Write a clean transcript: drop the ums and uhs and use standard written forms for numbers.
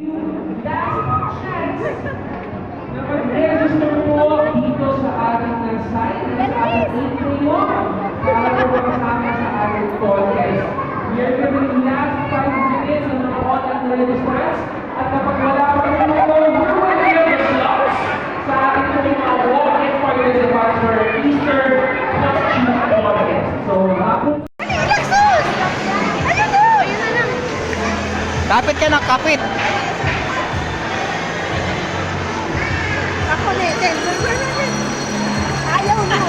Last chance na mag-register po dito sa ating site na sa ating Patreon para po makasama sa ating contest. We are giving last 5 minutes ng mga online registrants at kapag wala pa rin ito, we will give the slots sa ating mga walk-in participants for Easter costume contest. So, hapon Kapit ka na, kapit. Ako na din. Ayaw mo.